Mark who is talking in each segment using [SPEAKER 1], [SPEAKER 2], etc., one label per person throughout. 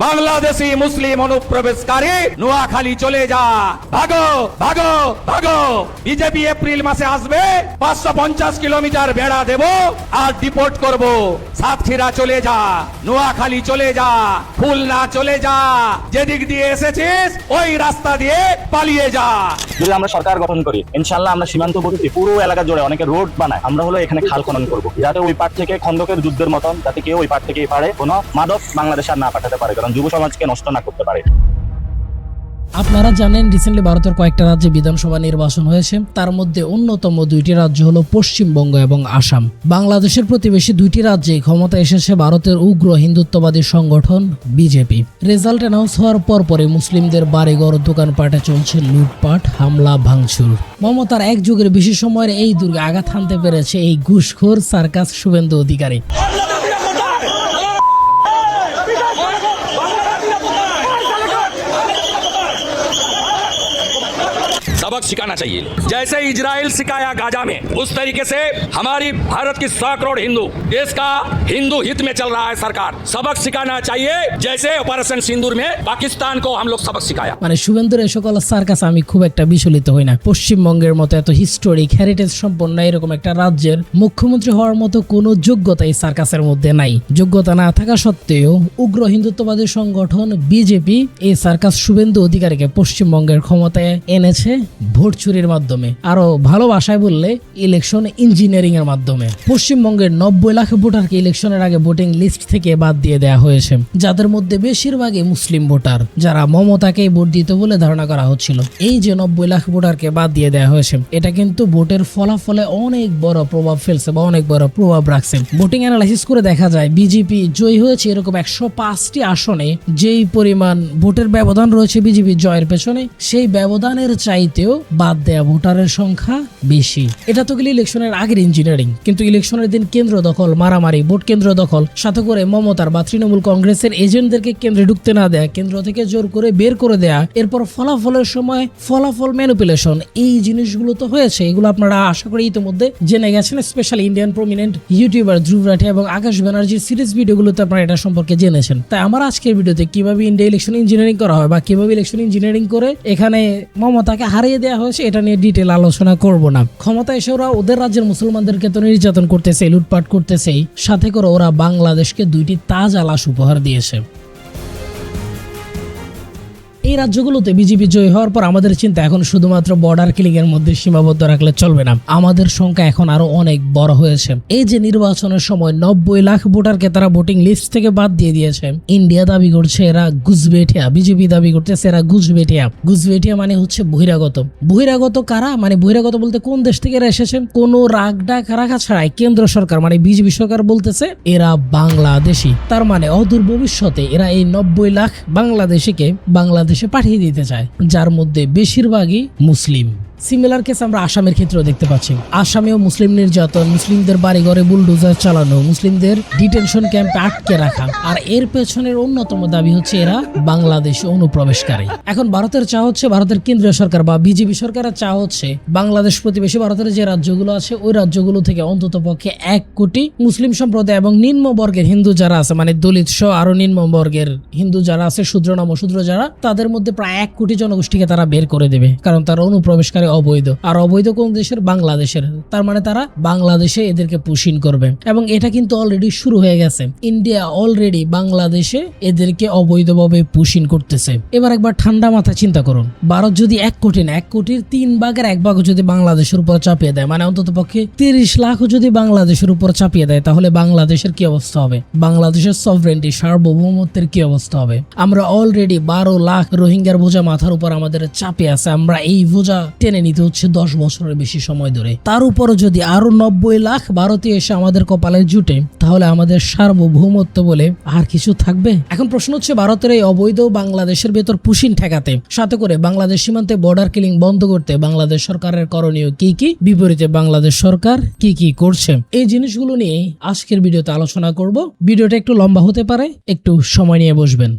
[SPEAKER 1] বাংলাদেশি মুসলিম অনুপ্রবেশকারী নোয়াখালী চলে যা, ভাগো ভাগো ভাগো। বিজেপি এপ্রিল মাসে আসবে, 550 কিলোমিটার বেড়া দেব আর ডিপোর্ট করব। সাতক্ষীরা চলে যা, নোয়াখালী চলে যা, খুলনা চলে যা, যেদিক দিয়ে এসেছিস ওই রাস্তা দিয়ে পালিয়ে যা।
[SPEAKER 2] যদি আমরা সরকার গঠন করি, ইনশাল্লাহ আমরা সীমান্তবর্তী পুরো এলাকা জুড়ে অনেকে রোড বানায়, আমরা হলো এখানে খাল খনন করবো, যাতে ওই পার থেকে খন্দকের যুদ্ধের মতন যাতে কেউ ওই পার থেকে এই পারে কোনো মাদক বাংলাদেশ আর না পাঠাতে পারে, কারণ যুব সমাজকে নষ্ট না করতে পারে।
[SPEAKER 3] আপনারা জানেন রিসেন্টলি ভারতের কয়েকটা রাজ্যে বিধানসভা নির্বাচন হয়েছে, তার মধ্যে অন্যতম দুইটি রাজ্য হলো পশ্চিমবঙ্গ এবং আসাম। বাংলাদেশের প্রতিবেশী দুইটি রাজ্যে ক্ষমতা এসেছে ভারতের উগ্র হিন্দুত্ববাদী সংগঠন বিজেপি। রেজাল্ট অ্যানাউন্স হওয়ার পরপরই মুসলিমদের বাড়িঘর দোকানপাটে চলছে লুটপাট, হামলা, ভাঙচুর। মমতার এক যুগের বেশি সময়ের এই দুর্গে আঘাত হানতে পেরেছে এই ঘুষখোর সার্কাস শুভেন্দু অধিকারী।
[SPEAKER 4] सबक सिखाना चाहिए। जैसे इजराइल सिखाया गाजा में, उस तरीके से हमारी भारत की 100 करोड़ हिंदू, देश का हिंदू हित में चल रहा है सरकार। सबक सिखाना चाहिए, जैसे ऑपरेशन सिंदूर में पाकिस्तान को हम लोग सबक सिखाया।
[SPEAKER 3] মানে শুভেন্দুর এই সকল সার্কাস আমি খুব একটা বিচলিত হই না। পশ্চিমবঙ্গের মতো এত হিস্টোরিক হেরিটেজ সম্পন্ন এরকম একটা রাজ্যের মুখ্যমন্ত্রী হওয়ার মতো কোনো যোগ্যতা এই সার্কাসের মধ্যে নাই। যোগ্যতা না থাকা সত্ত্বেও উগ্র হিন্দুত্ববাদী সংগঠন বিজেপি এই সার্কাস শুভেন্দু অধিকারীকে পশ্চিমবঙ্গের ক্ষমতায় এনেছে ভোট চুরির মাধ্যমে, আরো ভালো ভাষায় বললে ইলেকশন ইঞ্জিনিয়ারিং এর মাধ্যমে। পশ্চিমবঙ্গের 90 লাখ ভোটারকে ইলেকশনের আগে ভোটিং লিস্ট থেকে বাদ দিয়ে দেওয়া হয়েছে, যাদের মধ্যে বেশিরভাগই মুসলিম ভোটার, যারা মমতাকে ভোট দিত বলে ধারণা করা হচ্ছিল। এই যে 90 লাখ ভোটারকে বাদ দিয়ে দেওয়া হয়েছে, এটা কিন্তু ভোটের ফলাফলে অনেক বড় প্রভাব ফেলছে বা অনেক বড় প্রভাব রাখছে। ভোটিং অ্যানালাইসিস করে দেখা যায় বিজেপি জয়ী হয়েছে এরকম 105টি আসনে। যেই পরিমাণ ভোটের ব্যবধান রয়েছে বিজেপি জয়ের পেছনে, সেই ব্যবধানের চাইতেও বাদ দেয়া ভোটারের সংখ্যা বেশি। এটা তো গেলে ইলেকশনের আগের ইঞ্জিনিয়ারিং, কিন্তু ইলেকশনের দিন কেন্দ্র দখল, মারামারি, ভোট কেন্দ্র দখল, সাথে করে মমতার বা তৃণমূল কংগ্রেসের এজেন্টদেরকে কেন্দ্রে ঢুকতে না দেয়া, কেন্দ্র থেকে জোর করে বের করে দেয়া, এরপর ফলাফলের সময় ফলাফল ম্যানিপুলেশন, এই জিনিসগুলো তো হয়েছে। এগুলো আপনারা আশা করি ইতিমধ্যে জেনে গেছেন। স্পেশালি ইন্ডিয়ান প্রমিনেন্ট ইউটিউবার ধ্রুব রাঠি এবং আকাশ ব্যানার্জির সিরিজ ভিডিওগুলোতে আপনারা এটা সম্পর্কে জেনেছেন। তাই আমার আজকের ভিডিওতে কিভাবে ইন্ডিয়া ইলেকশন ইঞ্জিনিয়ারিং করা হয় বা কিভাবে ইলেকশন ইঞ্জিনিয়ারিং করে এখানে মমতাকে হারিয়ে দেওয়া হয়েছে, এটা নিয়ে ডিটেল আলোচনা করব না। ক্ষমতা এসে ওরা ওদের রাজ্যের মুসলমানদেরকে তো নির্যাতন করতেছে, লুটপাট করতেছে, সাথে করে ওরা বাংলাদেশকে 2টি তাজা লাশ উপহার দিয়েছে। এই রাজ্যগুলোতে বিজেপি জয়ী হওয়ার পর আমাদের চিন্তা এখন শুধুমাত্র বর্ডার কিলিং এর মধ্যে সীমাবদ্ধ রাখলে চলবে না, আমাদের সংখ্যা এখন আরো অনেক বড় হয়েছে। এই যে নির্বাচনের সময় 90 লাখ ভোটারকে তারা ভোটিং লিস্ট থেকে বাদ দিয়ে দিয়েছে, ইন্ডিয়া দাবি করছে এরা গুজবেটিয়া, বিজেপি দাবি করতেছে এরা গুজবেটিয়া। গুজবেটিয়া মানে হচ্ছে বহিরাগত। বহিরাগত কারা? মানে বহিরাগত বলতে কোন দেশ থেকে এরা এসেছে? কোন রাগ ডাক রাখা ছাড়াই কেন্দ্র সরকার মানে বিজেপি সরকার বলতেছে এরা বাংলাদেশি। তার মানে অদূর ভবিষ্যতে এরা এই 90 লাখ বাংলাদেশিকে বাংলাদেশে পাঠিয়ে দিতে চায়, যার মধ্যে বেশিরভাগই মুসলিম। সিমিলার কেস আমরা আসামের ক্ষেত্রেও দেখতে পাচ্ছি। আসামেও মুসলিম নির্যাতন, মুসলিমদের বাড়িঘরে বুলডোজার চালানো, মুসলিমদের ডিটেনশন ক্যাম্পে আটকে রাখা, আর এর পেছনের অন্যতম দাবি হচ্ছে এরা বাংলাদেশে অনুপ্রবেশকারী। এখন ভারতের চা হচ্ছে, ভারতের কেন্দ্রীয় সরকার বা বিজেপি সরকারের চা হচ্ছে বাংলাদেশ প্রতিবেশী ভারতের যে রাজ্যগুলো আছে ওই রাজ্যগুলো থেকে অন্তত পক্ষে 1 কোটি মুসলিম সম্প্রদায় এবং নিম্ন বর্গের হিন্দু যারা আছে, মানে দলিত সহ আরো নিম্ন বর্গের হিন্দু যারা আছে, শূদ্র নাম শূদ্র যারা, তাদের মধ্যে প্রায় 1 কোটি জনগোষ্ঠীকে তারা বের করে দেবে, কারণ তারা অনুপ্রবেশকারী, অবৈধ। আর অবৈধ কোন দেশের? বাংলাদেশের। তার মানে তারা বাংলাদেশে এদেরকে পুশিং করবে, এবং এটা কিন্তু অলরেডি শুরু হয়ে গেছে। ইন্ডিয়া অলরেডি বাংলাদেশে এদেরকে অবৈধভাবে পুশিং করতেছে। এবার একবার ঠান্ডা মাথা চিন্তা করুন, ভারত যদি 1 কোটি না 1 কোটির 3 ভাগের 1 ভাগ যদি বাংলাদেশের উপর চাপিয়ে দেয়, মানে অন্তত পক্ষে 30 লাখ যদি বাংলাদেশের উপর চাপিয়ে দেয়, তাহলে বাংলাদেশের কি অবস্থা হবে? বাংলাদেশের সভরেন্টি, সার্বভৌমত্বের কি অবস্থা হবে? আমরা অলরেডি 12 লাখ রোহিঙ্গার বোঝা মাথার উপর আমাদের চাপিয়ে আছে, আমরা এই বোঝা টেনে নিতে হচ্ছে 10 বছরের বেশি সময় ধরে। তার উপরও যদি আরো 90 লাখ ভারতীয় এসে আমাদের কপালে জুটে, তাহলে আমাদের সার্বভৌমত্ব বলে আর কিছু থাকবে? এখন প্রশ্ন হচ্ছে, ভারতের এই অবৈধ বাংলাদেশের ভেতর পুশিং ঠেকাতে, সাথে করে বাংলাদেশ সীমান্তে বর্ডার কিলিং বন্ধ করতে বাংলাদেশ সরকারের করণীয় কি কি, বিপরীতে বাংলাদেশ সরকার কি কি করছে, এই জিনিসগুলো নিয়ে আজকের ভিডিওতে আলোচনা করব। ভিডিওটা একটু লম্বা হতে পারে, একটু সময় নিয়ে বসবেন।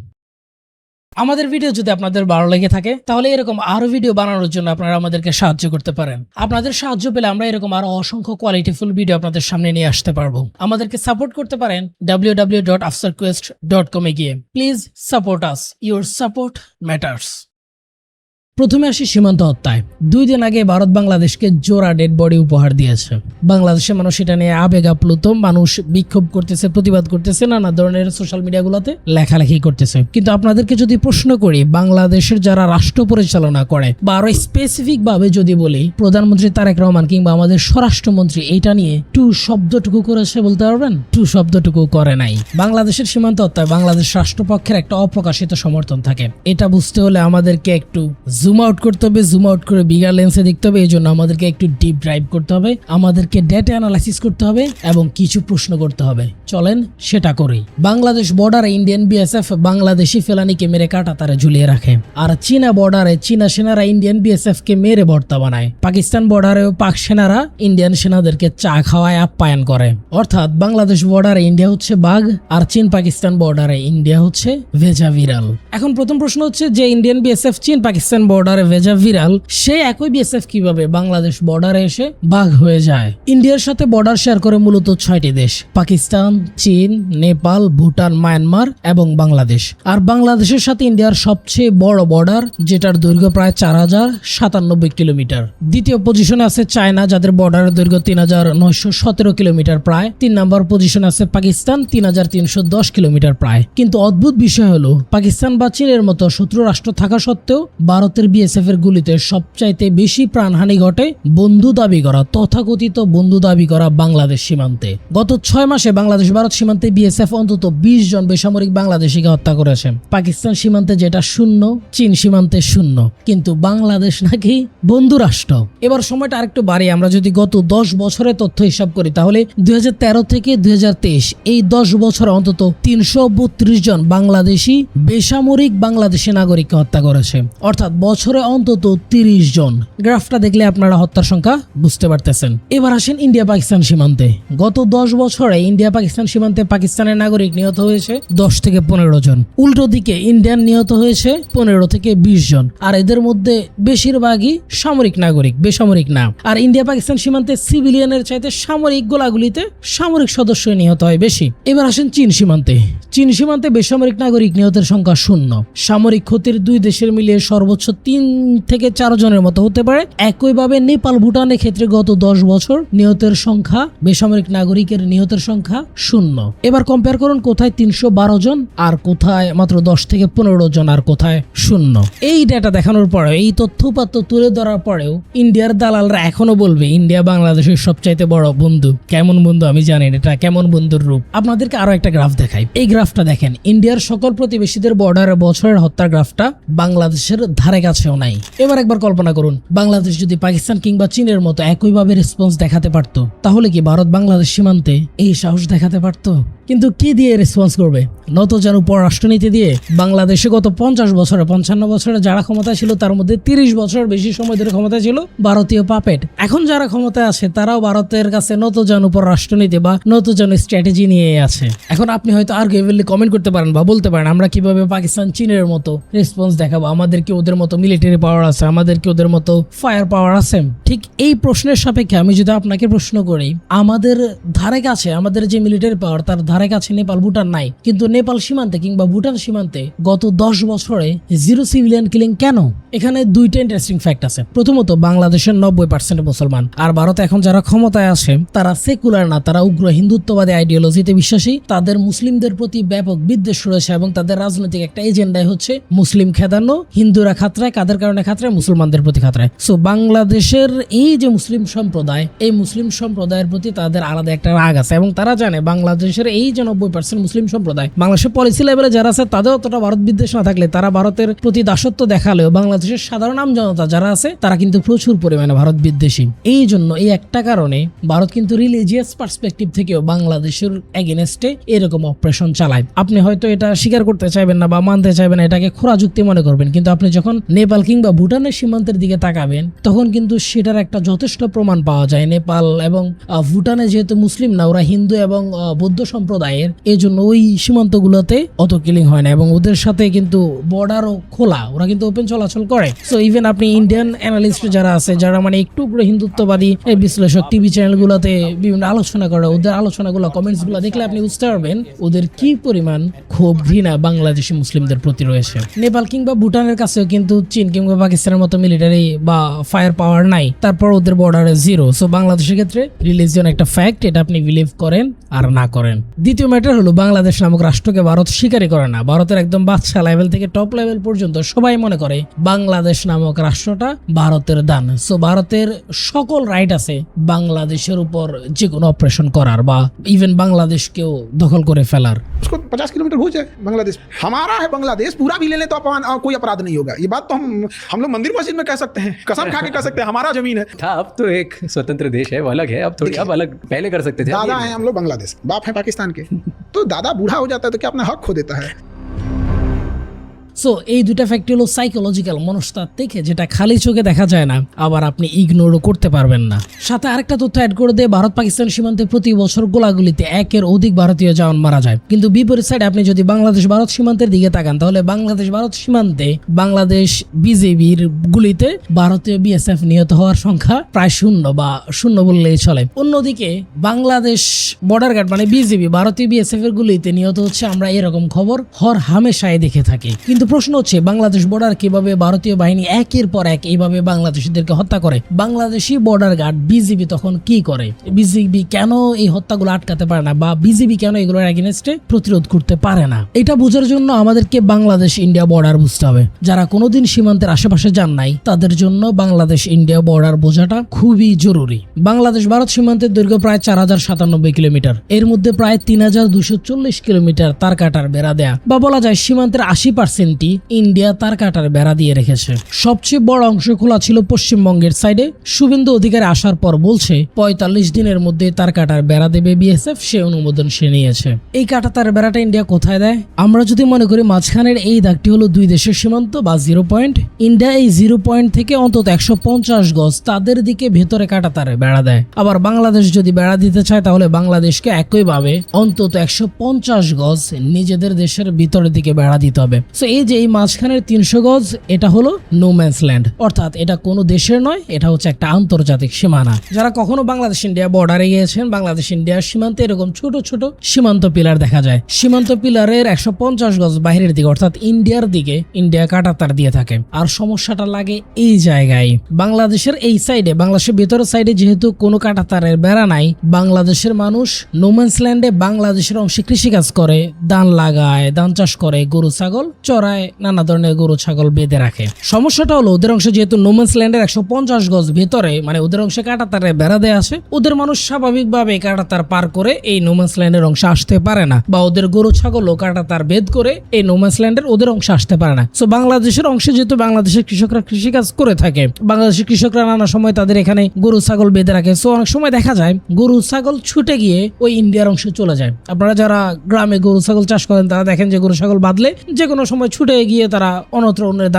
[SPEAKER 3] আমাদের ভিডিও যদি আপনাদের ভালো লেগে থাকে তাহলে এরকম আরো ভিডিও বানানোর জন্য আপনারা আমাদেরকে সাহায্য করতে পারেন। আপনাদের সাহায্য পেলে আমরা এরকম আরো অসংখ্য কোয়ালিটিফুল ভিডিও আপনাদের সামনে নিয়ে আসতে পারবো। আমাদেরকে সাপোর্ট করতে পারেন www.afsarquest.com এ গিয়ে। Please support us, your support matters. প্রথমে আসি সীমান্ত হত্যায়। 2 দিন আগে ভারত বাংলাদেশকে জোড়া ডেড বডি উপহার দিয়েছে। বাংলাদেশের মানুষ এটা নিয়ে আবেগ আপ্লুত, মানুষ বিক্ষোভ করতেছে, প্রতিবাদ করতেছে, নানা ধরনের সোশ্যাল মিডিয়াগুলোতে লেখালেখি করতেছে। কিন্তু আপনাদেরকে যদি প্রশ্ন করি, বাংলাদেশের যারা রাষ্ট্র পরিচালনা করে বা আরো স্পেসিফিক ভাবে যদি বলি, প্রধানমন্ত্রী তারেক রহমান কিংবা আমাদের স্বরাষ্ট্রমন্ত্রী এটা নিয়ে টু শব্দটুকু করেছে বলতে পারবেন? টু শব্দটুকু করে নাই। বাংলাদেশের সীমান্ত হত্যায় বাংলাদেশ রাষ্ট্রপক্ষের একটা অপ্রকাশিত সমর্থন থাকে। এটা বুঝতে হলে আমাদেরকে একটু জুম আউট করতে হবে, জুম আউট করে বিগার লেন্সে দেখতে হবে। এই জন্য আমাদেরকে একটু ডিপ ড্রাইভ করতে হবে, আমাদেরকে ডেটা অ্যানালাইসিস করতে হবে এবং কিছু প্রশ্ন করতে হবে। চলেন সেটা করি। বাংলাদেশ বর্ডারে ইন্ডিয়ান বিএসএফ বাংলাদেশি ফেলানিকে মেরে কাঁটাতারে ঝুলিয়ে রাখে, আর চীনা বর্ডারে চীনা সেনারা ইন্ডিয়ান বিএসএফ কে মেরে ভর্তা বানায়। পাকিস্তান বর্ডারেও পাক সেনারা ইন্ডিয়ান সেনাদেরকে চা খাওয়ায় আপ্যায়ন করে। অর্থাৎ বাংলাদেশ বর্ডারে ইন্ডিয়া হচ্ছে বাঘ, আর চীন পাকিস্তান বর্ডারে ইন্ডিয়া হচ্ছে ভেজা বিড়াল। এখন প্রথম প্রশ্ন হচ্ছে, যে ইন্ডিয়ান বিএসএফ চীন পাকিস্তান বর্ডারে ভেজা বিড়াল, সে একই বিএসএফ কিভাবে বাংলাদেশ বর্ডারে এসে বাঘ হয়ে যায়? ইন্ডিয়ার সাথে বর্ডার শেয়ার করে মূলত 6টি দেশ: পাকিস্তান, চীন, নেপাল, ভুটান, মায়ানমার এবং বাংলাদেশ। আর বাংলাদেশের সাথে ইন্ডিয়ার সবচেয়ে বড় বর্ডার, যেটার দৈর্ঘ্য প্রায় 4097 কিলোমিটার। দ্বিতীয় পজিশনে আছে চায়না, যাদের বর্ডারের দৈর্ঘ্য 3917 কিলোমিটার প্রায়। 3 নম্বর পজিশনে আছে পাকিস্তান, 3310 কিলোমিটার প্রায়। কিন্তু অদ্ভুত বিষয় হলো, পাকিস্তান বা চীনের মতো শত্রু রাষ্ট্র থাকা সত্ত্বেও ভারতের বিএসএফ এর গুলিতে সবচাইতে বেশি প্রাণহানি ঘটে বন্ধু দাবি করা, তথাকথিত বন্ধু দাবি করা বাংলাদেশ সীমান্তে। গত 6 মাসে বাংলাদেশ ভারত সীমান্তে বিএসএফ অন্তত 20 জন বেসামরিক বাংলাদেশিকে হত্যা করেছে। পাকিস্তান সীমান্তে যেটা 0, চীন সীমান্তে 0, কিন্তু বাংলাদেশ নাকি বন্ধু রাষ্ট্র। এবার সময়টা আরেকটু বাড়ি, আমরা যদি গত 10 বছরের তথ্য হিসাব করি, তাহলে 2013 থেকে 2023 এই 10 বছরে অন্তত 332 জন বাংলাদেশি বেসামরিক বাংলাদেশি নাগরিককে হত্যা করেছে। অর্থাৎ বছরে অন্তত 30 জন। গ্রাফটা দেখলে আপনারা হত্যার সংখ্যা বুঝতে পারতেছেন। এবার আসেন ইন্ডিয়া পাকিস্তান সীমান্তে। গত 10 বছরে ইন্ডিয়া পাকিস্তান সীমান্তে পাকিস্তানের নাগরিক নিহত হয়েছে 10 থেকে 15 জন। উল্টো দিকে ইন্ডিয়ান নিহত হয়েছে 15 থেকে 20 জন। আর এদের মধ্যে বেশিরভাগই সামরিক নাগরিক, বেসামরিক না। আর ইন্ডিয়া পাকিস্তান সীমান্তে সিভিলিয়ানের চাইতে সামরিক গোলাগুলিতে সামরিক সদস্য নিহত হয় বেশি। এবার আসেন চীন সীমান্তে। চীন সীমান্তে বেসামরিক নাগরিক নিহতের সংখ্যা 0। সামরিক ক্ষতির 2 দেশের মিলিয়ে সর্বোচ্চ 3 থেকে 4 জনের মতো হতে পারে। একইভাবে নেপাল ভুটানের ক্ষেত্রে গত 10 বছর নিহতের সংখ্যা, বেসামরিক নাগরিকের নিহতের সংখ্যা 0। এবার কম্পেয়ার করুন, কোথায় 312 জন আর কোথায় মাত্র 10 থেকে 15 জন আর কোথায় 0। এই ডেটা দেখানোর পরেও, এই তথ্যপাত্র তুলে ধরার পরেও ইন্ডিয়ার দালালরা এখনো বলবে ইন্ডিয়া বাংলাদেশের সবচাইতে বড় বন্ধু। কেমন বন্ধু আমি জানি না, এটা কেমন বন্ধুর রূপ। আপনাদেরকে আরো একটা গ্রাফ দেখাই। এই গ্রাফটা দেখেন, ইন্ডিয়ার সকল প্রতিবেশীদের বর্ডারে বছরের হত্যার গ্রাফটা বাংলাদেশের ধারে কাছেও নাই। এবার একবার কল্পনা করুন, বাংলাদেশ যদি পাকিস্তান কিংবা চীনের মতো একইভাবে রেসপন্স দেখাতে পারত, তাহলে কি ভারত বাংলাদেশ সীমান্তে এই সাহস দেখাতে পারত? কিন্তু কি দিয়ে রেসপন্স করবে? নতজানু পররাষ্ট্রনীতি দিয়ে। বাংলাদেশে গত 50 বছরে 55 বছরে যারা ক্ষমতা ছিল, তার মধ্যে 30 বছর বেশি সময় ধরে ক্ষমতা ছিল ভারতীয় পাপেট। এখন যারা ক্ষমতায় আছে তারাও ভারতের কাছে নতজানু পররাষ্ট্রনীতি বা নতজানু স্ট্র্যাটেজি নিয়ে আছে। এখন আপনি হয়তো আর্গুয়েবলি কমেন্ট করতে পারেন বা বলতে পারেন, আমরা কিভাবে পাকিস্তান চীনের মতো রেসপন্স দেখাবো? আমাদের কি ওদের মতো মিলিটারি পাওয়ার আছে? আমাদের কি ওদের মতো ফায়ার পাওয়ার আছে? ঠিক এই প্রশ্নের সাপেক্ষে আমি যদি আপনাকে প্রশ্ন করি, আমাদের ধারে কাছে আমাদের যে মিলিটারি পাওয়ার, তার ধারে কাছে নেপাল ভুটান নাই, কিন্তু নেপাল সীমান্তে কিংবা ভুটান সীমান্তে গত 10 বছরে 0 সিভিলিয়ান কিলিং কেন? এখানে 2টা ইন্টারেস্টিং ফ্যাক্ট আছে। প্রথমত, বাংলাদেশের 90% মুসলমান, আর ভারতে এখন যারা ক্ষমতায় আসে তারা সেকুলার না, তারা উগ্র হিন্দুত্ববাদী আইডিওলজিতে বিশ্বাসী। তাদের মুসলিমদের প্রতি ব্যাপক বিদ্বেষ রয়েছে এবং তাদের রাজনৈতিক একটা এজেন্ডাই হচ্ছে মুসলিম খেদানো, হিন্দুরা খাতরায়, কাদের কারণে খাতরায়? মুসলমানদের প্রতি খাতরায়। সো বাংলাদেশের এই যে মুসলিম সম্প্রদায়, এই মুসলিম সম্প্রদায়ের প্রতি তাদের আলাদা একটা রাগ আছে এবং তারা জানে বাংলাদেশের এই যে 90% মুসলিম সম্প্রদায়, বাংলাদেশের পলিসি লেভেলে যারা আছে তাদের অতটা ভারত বিদ্বেষ না থাকলে, তারা ভারতের প্রতি দাসত্ব দেখালেও বাংলাদেশের সাধারণ আমজনতা যারা আছে তারা কিন্তু প্রচুর পরিমাণে ভারত বিদ্বেষী। এই জন্য এই একটা কারণে ভারত কিন্তু রিলিজিয়াস পার্সপেক্টিভ থেকেও বাংলাদেশের এগেনস্টে এরকম অপারেশন চালায়। আপনি হয়তো এটা স্বীকার করতে চাইবেন না বা মানতে চাইবেন, এটাকে খোরা যুক্তি মনে করবেন, কিন্তু আপনি যখন নেপাল কিংবা ভুটানের সীমান্তের দিকে তাকাবেন তখন কিন্তু সেটার একটা যথেষ্ট প্রমাণ পাওয়া যায়। নেপাল এবং ভুটানে যেহেতু মুসলিম না, ওরা হিন্দু এবং বৌদ্ধ সম্প্রদায় সম্প্রদায়ের, এই জন্য ওই সীমান্তগুলোতে অত কিলিং হয় না এবং ওদের সাথে কিন্তু বর্ডারও খোলা, ওরা কিন্তু ওপেন চলাচল করে। সো ইভেন আপনি ইন্ডিয়ান অ্যানালিস্ট যারা আছে, যারা মানে একটু হিন্দুত্ববাদী বিশ্লেষক টিভি চ্যানেলগুলোতে বিভিন্ন আলোচনা করে, ওদের আলোচনাগুলো কমেন্টস গুলো দেখলে আপনি বুঝতে পারবেন ওদের কি পরিমাণ ক্ষোভ ঘৃণা বাংলাদেশি মুসলিমদের প্রতি রয়েছে। নেপাল কিংবা ভুটানের কাছেও কিন্তু চীন কিংবা পাকিস্তানের মতো মিলিটারি বা ফায়ার পাওয়ার নাই, তারপর ওদের বর্ডারে জিরো। সো বাংলাদেশের ক্ষেত্রে রিলিজিয়ন একটা ফ্যাক্ট, এটা আপনি বিলিভ করেন আর না করেন। দ্বিতীয় ম্যাটার হলো বাংলাদেশ নামক রাষ্ট্রকে ভারত স্বীকারই করে না। ভারতের একদম বাচ্চা লেভেল থেকে টপ লেভেল পর্যন্ত সবাই মনে করে বাংলাদেশ নামক রাষ্ট্রটা ভারতের দান। সো ভারতের সকল রাইট আছে বাংলাদেশের উপর যে কোনো অপারেশন করার বা ইভেন বাংলাদেশকেও দখল করে ফেলার।
[SPEAKER 5] उसको 50 किलोमीटर हो जाए बांग्लादेश हमारा है, बांग्लादेश पूरा भी ले लें तो कोई अपराध नहीं होगा। ये बात तो हम लोग मंदिर मस्जिद में कह सकते हैं, कसम खा के कह सकते हैं हमारा जमीन है।
[SPEAKER 6] था अब तो एक स्वतंत्र देश है, वो अलग है, अब थोड़ी अब अलग पहले कर सकते थे।
[SPEAKER 5] दादा हैं हम लोग बांग्लादेश, बाप है पाकिस्तान के, तो दादा बूढ़ा हो जाता है तो क्या अपना हक खो देता है?
[SPEAKER 3] সো এই দুটা ফ্যাক্টর হলো সাইকোলজিক্যাল, মনস্তাত্ত্বিক, যেটা খালি চোখে দেখা যায় না, আবার আপনি ইগনোরও করতে পারবেন না। সাথে আরেকটা তথ্য অ্যাড করে দিয়ে ভারত পাকিস্তান সীমান্তে প্রতি বছর গোলাগুলিতে 1-এর অধিক ভারতীয় জওয়ান মারা যায়। কিন্তু বিপরীত সাইডে আপনি যদি বাংলাদেশ ভারত সীমান্তের দিকে তাকান, তাহলে বাংলাদেশ ভারত সীমান্তে বাংলাদেশ বিজেপির গুলিতে ভারতীয় বিএসএফ নিহত হওয়ার সংখ্যা প্রায় শূন্য বললেই চলে। অন্যদিকে বাংলাদেশ বর্ডার গার্ড মানে বিজেপি ভারতীয় বিএসএফ এর গুলিতে নিহত হচ্ছে আমরা এরকম খবর হর হামেশাই দেখে থাকি। কিন্তু প্রশ্ন হচ্ছে বাংলাদেশ বর্ডার কিভাবে ভারতীয় বাহিনী একের পর এক এইভাবে বাংলাদেশিদেরকে হত্যা করে? বাংলাদেশি বর্ডার গার্ড বিজেপি তখন কি করে? বিজেপি কেন এই হত্যাগুলো আটকাতে পারে না বা বিজেপি কেন এগুলোর এগেইনস্টে প্রতিরোধ করতে পারে না? এটা বোঝার জন্য আমাদেরকে বাংলাদেশ ইন্ডিয়া বর্ডার বুঝতে হবে। যারা কোনোদিন সীমান্তের আশেপাশে যান নাই তাদের জন্য বাংলাদেশ ইন্ডিয়া বর্ডার বোঝাটা খুবই জরুরি। বাংলাদেশ ভারত সীমান্তের দৈর্ঘ্য প্রায় 4097 কিলোমিটার, এর মধ্যে প্রায় 3240 কিলোমিটার তার কাটার বেড়া দেয়া, বা বলা যায় সীমান্তের 80% ইন্ডিয়া তার কাটার বেড়া দিয়ে রেখেছে। সবচেয়ে বড় অংশ খোলা ছিল পশ্চিমবঙ্গের সাইডে। শুভেন্দু অধিকারী আসার পর বলছে 45 দিনের মধ্যে তার কাটার বেড়া দেবে বিএসএফ, সে অনুমোদন সে নিয়েছে। এই কাটা তার বেড়াটা ইন্ডিয়া কোথায় দেয়? আমরা যদি মনে করি মাঝখানের এই দাগটি হলো দুই দেশের সীমান্ত বা 0 পয়েন্ট, ইন্ডিয়া এই 0 পয়েন্ট থেকে অন্তত 150 গজ তাদের দিকে ভেতরে কাটা তার বেড়া দেয়। আবার বাংলাদেশ যদি বেড়া দিতে চায় তাহলে বাংলাদেশকে একইভাবে অন্তত 150 গজ নিজেদের দেশের ভিতরের দিকে বেড়া দিতে হবে। সো এই যে এই মাঝখানের 300 গজ, এটা হলো নো ম্যানস ল্যান্ড, অর্থাৎ এটা কোনো দেশের নয়, এটা হচ্ছে একটা আন্তর্জাতিক সীমানা। যারা কখনো বাংলাদেশ ইন্ডিয়া বর্ডারে গিয়েছেন, বাংলাদেশ ইন্ডিয়ার সীমান্তে এরকম ছোট ছোট সীমান্ত পিলার দেখা যায়। সীমান্ত পিলারের 150 গজ বাইরের দিকে অর্থাৎ ইন্ডিয়ার দিকে ইন্ডিয়া কাঁটাতার দিয়ে থাকে। আর সমস্যাটা লাগে এই জায়গায়, বাংলাদেশের এই সাইডে, বাংলাদেশের ভেতরের সাইডে যেহেতু কোনো কাঁটাতারের বেড়া নাই, বাংলাদেশের মানুষ নো ম্যানস ল্যান্ডে বাংলাদেশের অংশে কৃষিকাজ করে, ধান লাগায়, ধান চাষ করে, গরু ছাগল চড়ায়, নানা ধরনের গরু ছাগল বেঁধে রাখে। সমস্যাটা হলো ওদের অংশে যেহেতু নো ম্যানস ল্যান্ডের 150 গজ ভেতরে, মানে ওদের অংশে কাঁটাতারে বেড়া দেয়া আছে, ওদের মানুষ স্বাভাবিকভাবে কাঁটাতার পার করে এই নো ম্যানস ল্যান্ডের অংশে আসতে পারে না, বা ওদের গরু ছাগলও কাঁটাতার ভেদ করে এই নো ম্যানস ল্যান্ডের ওদের অংশে আসতে পারে না। সো বাংলাদেশের অংশে যেহেতু বাংলাদেশের কৃষকরা কৃষিকাজ করে থাকে, বাংলাদেশের কৃষকরা নানা সময় তাদের এখানে গরু ছাগল বেঁধে রাখে। সো অনেক সময় দেখা যায় গরু ছাগল ছুটে গিয়ে ওই ইন্ডিয়ার অংশে চলে যায়। আপনারা যারা গ্রামে গরু ছাগল চাষ করেন তারা দেখেন যে গরু ছাগল বাঁধলে যে কোনো সময় ছুটে গিয়ে তারা অন্যত্র অন্যের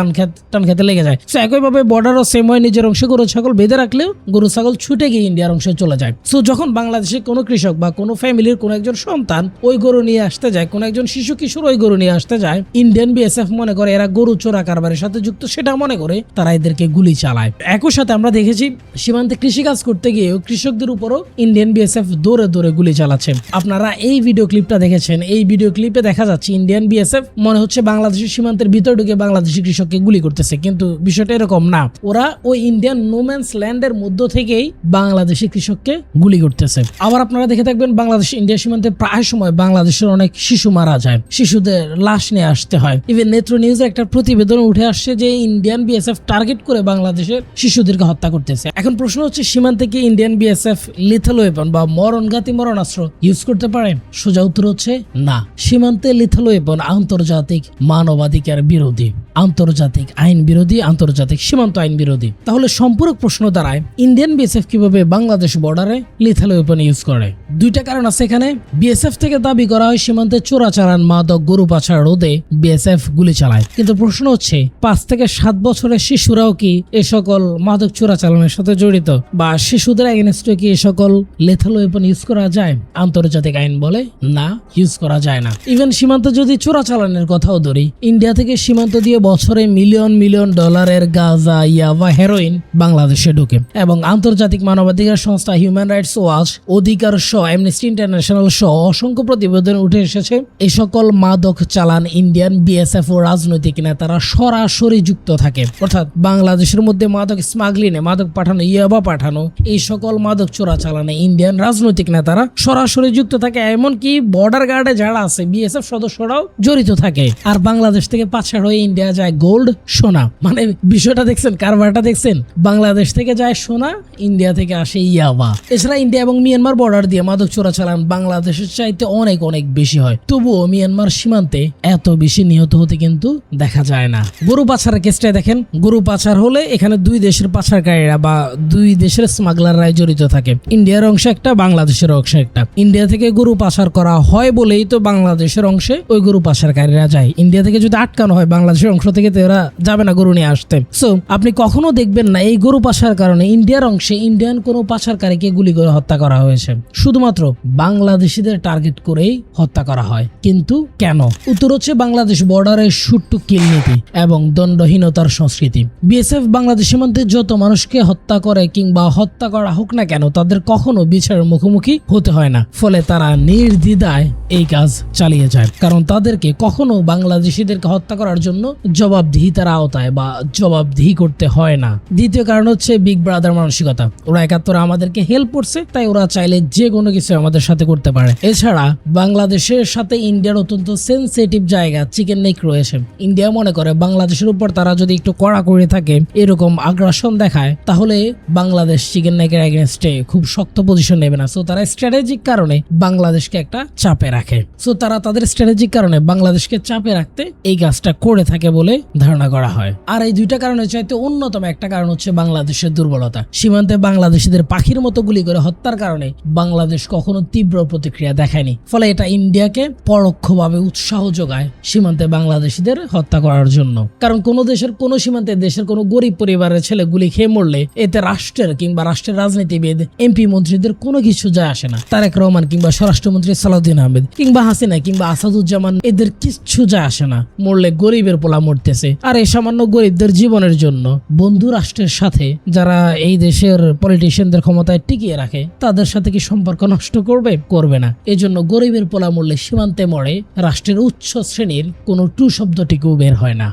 [SPEAKER 3] টান খেতে লেগে যায়। সো একইভাবে বর্ডারও সেম হয়, নিজের অংশে গরু ছাগল বেঁধে রাখলেও গরু ছাগল ছুটে গিয়ে ইন্ডিয়ার অংশে চলে যায়। সো যখন বাংলাদেশের কোনো কৃষক বা কোনো ফ্যামিলির কোনো একজন সন্তান ওই গরু নিয়ে আসতে যায়, কোনো একজন শিশু কিশোর ওই গরু নিয়ে আসতে যায়, ইন্ডিয়ান বিএসএফ মনে করে এরা গরু চোরা কারবারের সাথে যুক্ত, সেটা মনে করে তারা এদেরকে গুলি চালায়। একই সাথে আমরা দেখেছি সীমান্তে কৃষিকাজ করতে গিয়েও কৃষকদের উপরও ইন্ডিয়ান বিএসএফ দৌড়ে দৌড়ে গুলি চালাচ্ছে। আপনারা এই ভিডিও ক্লিপটা দেখেছেন, এই ভিডিও ক্লিপে দেখা যাচ্ছে ইন্ডিয়ান বিএসএফ মনে হচ্ছে বাংলাদেশের সীমান্তের ভিতর ঢুকে বাংলাদেশি কৃষককে গুলি করতেছে, কিন্তু বিষয়টা এরকম না। ওরা ওই ইন্ডিয়ান নো ম্যানস ল্যান্ডের মধ্য থেকেই বাংলাদেশি কৃষককে গুলি করতেছে। আবার আপনারা দেখে থাকবেন বাংলাদেশ ইন্ডিয়া সীমান্তে প্রায় সময় বাংলাদেশের অনেক শিশু মারা যায়, শিশুদের লাশ নিয়ে আসতে হয়। ইভেন নেত্র নিউজে একটা প্রতিবেদন উঠে আসছে যে ইন্ডিয়ান বিএসএফ টার্গেট করে বাংলাদেশের শিশুদেরকে হত্যা করতেছে। এখন প্রশ্ন হচ্ছে সীমান্তে কি ইন্ডিয়ান বিএসএফ লিথেল ওয়েপন বা মরণঘাতী মরণাস্ত্র ইউজ করতে পারে? সোজা উত্তর হচ্ছে না। সীমান্তে লিথেল ওয়েপন আন্তর্জাতিক মানব মানবাধিকার বিরোধী, আন্তর্জাতিক আইন বিরোধী, আন্তর্জাতিক সীমান্ত আইন বিরোধী। তাহলে সম্পূরক প্রশ্ন দাঁড়ায়, ইন্ডিয়ান বিএসএফ কিভাবে বাংলাদেশ বর্ডারে লিথাল ওয়েপন ইউজ করে? দুইটা কারণ আছে এখানে। বিএসএফ থেকে দাবি করা হয় সীমান্তে চোরাচালান, মাদক, গরু পাচার রোধে বিএসএফ গুলি চালায়, কিন্তু প্রশ্ন হচ্ছে 5 থেকে 7 বছরের শিশুরাও কি এ সকল মাদক চোরাচালানের সাথে জড়িত, বা শিশুদের এগেনস্টে কি এ সকল লিথাল ওয়েপন ইউজ করা যায়? আন্তর্জাতিক আইন বলে না, ইউজ করা যায় না। ইভেন সীমান্তে যদি চোরাচালানের কথাও ধরি, ইন্ডিয়া থেকে সীমান্ত দিয়ে বছরে মিলিয়ন মিলিয়ন ডলারের গাঁজা, ইয়াবা, হেরোইন বাংলাদেশে ঢোকে, এবং আন্তর্জাতিক মানবাধিকার সংস্থা হিউম্যান রাইটস ওয়াচ, অধিকার সহ, অ্যামনেস্টি ইন্টারন্যাশনাল সহ অসংখ্য প্রতিবেদন উঠে এসেছে এই সকল মাদক চালান ইন্ডিয়ান বিএসএফ ও রাজনৈতিক নেতারা সরাসরি যুক্ত থাকে। অর্থাৎ বাংলাদেশের মধ্যে মাদক স্মাগলিংয়ে, মাদক পাঠানো, ইয়াবা পাঠানো, এই সকল মাদক চোরাচালানে ইন্ডিয়ান রাজনৈতিক নেতারা সরাসরি যুক্ত থাকে। এমনকি বর্ডার গার্ডে যারা আছে বিএসএফ সদস্যরাও জড়িত থাকে। আর বাংলাদেশ থেকে পাচার হয়ে ইন্ডিয়া যায় গোল্ড, সোনা। মানে বিষয়টা দেখছেন, কারবারটা দেখছেন? বাংলাদেশ থেকে যায় সোনা, ইন্ডিয়া থেকে আসে ইয়াবা। এছাড়া ইন্ডিয়া এবং মিয়ানমার বর্ডার দিয়ে মাদক চোরাচালান বাংলাদেশের চাইতে অনেক অনেক বেশি হয়। তবুও মিয়ানমার সীমান্তে এত বেশি নিহত হতে কিন্তু দেখা যায় না। গরু পাচারের কেসটা দেখেন, গরু পাচার হলে এখানে দুই দেশের পাচারকারীরা বা দুই দেশের স্মাগলাররাই জড়িত থাকে। ইন্ডিয়ার অংশ একটা, বাংলাদেশের অংশ একটা। ইন্ডিয়া থেকে গরু পাচার করা হয় বলেই তো বাংলাদেশের অংশে ওই গরু পাচারকারীরা যায়। ইন্ডিয়া থেকে যদি আটকানো হয় বাংলাদেশের অংশ থেকে, তো এরা যাবে না গরু নিয়ে আসতে। সো আপনি কখনো দেখবেন না এই গরু পাচার কারণে ইন্ডিয়ার অংশে ইন্ডিয়ান কোনো পাচারকারীকে গুলি করে হত্যা করা হয়েছে। শুধুমাত্র বাংলাদেশিদের টার্গেট করেই হত্যা করা হয়। কিন্তু কেন? উত্তর হচ্ছে বাংলাদেশ বর্ডারের শুট টু কিল নীতি এবং দণ্ডহীনতার সংস্কৃতি। বিএসএফ বাংলাদেশ সীমান্তে যত মানুষকে হত্যা করে কিংবা হত্যা করা হোক না কেন, তাদের কখনো বিচারের মুখোমুখি হতে হয় না। ফলে তারা নির্দ্বিধায় এই কাজ চালিয়ে যায়, কারণ তাদেরকে কখনো বাংলাদেশিদেরকে হত্যা করার জন্য জবাবদিহিতার আওতায় বা জবাবদিহি করতে হয় না। দ্বিতীয় কারণ হচ্ছে বিগ ব্রাদার মানসিকতা। ওরা 71 আমাদেরকে হেল্প করছে, তাই ওরা চাইলে যে কোনো কিছু আমাদের সাথে করতে পারে। এছাড়া বাংলাদেশের সাথে ইন্ডিয়ার অত্যন্ত সেনসিটিভ জায়গা চিকেন নেক রয়েছে। ইন্ডিয়া মনে করে বাংলাদেশের উপর তারা যদি একটু কড়াকড়ি থাকে, এরকম আগ্রাসন দেখায়, তাহলে বাংলাদেশ চিকেন নেকের এগেনস্টে খুব শক্ত পজিশন নেবে না। সো তারা স্ট্র্যাটেজিক কারণে বাংলাদেশকে একটা চাপে রাখে। সো তারা তাদের স্ট্র্যাটেজিক কারণে বাংলাদেশকে চাপে রাখতে এই কাজটা করে থাকে বলে ধারণা করা হয়। আর এই দুইটা কারণের চাইতে অন্যতম একটা কারণ হচ্ছে বাংলাদেশের দুর্বলতা। সীমান্তে বাংলাদেশিদের পাখির মতো গুলি করে হত্যার কারণে বাংলাদেশ কখনো তীব্র প্রতিক্রিয়া দেখায়নি। ফলে এটা ইন্ডিয়াকে পরোক্ষভাবে উৎসাহ যোগায় সীমান্তে বাংলাদেশিদের হত্যা করার জন্য। কারণ কোনো দেশের কোনো সীমান্তে দেশের কোনো গরিব পরিবারের ছেলে গুলি খেয়ে মরলে এতে রাষ্ট্রের কিংবা রাষ্ট্রের রাজনীতিবিদ, এমপি, মন্ত্রীদের কোনো কিছু যায় আসে না। তারেক রহমান কিংবা স্বরাষ্ট্রমন্ত্রী সালাউদ্দিন আহমেদ কিংবা হাসিনা কিংবা আসাদুজ্জামান, এদের কিচ্ছু যায় আসে না। মরলে গরিবের পোলা মরতেছে। আর এই সামান্য গরিবদের জীবনের জন্য বন্ধু রাষ্ট্রের সাথে যারা এই দেশের পলিটিশিয়ানদের ক্ষমতায় টিকিয়ে রাখে, তাদের সাথে কি সম্পর্ক নষ্ট করবে? করবে না। এজন্য গরিবের পোলা মরলে সীমান্তে মরে রাষ্ট্রের উচ্চ শ্রেণীর কোনো টু শব্দটিকেও বের হয় না।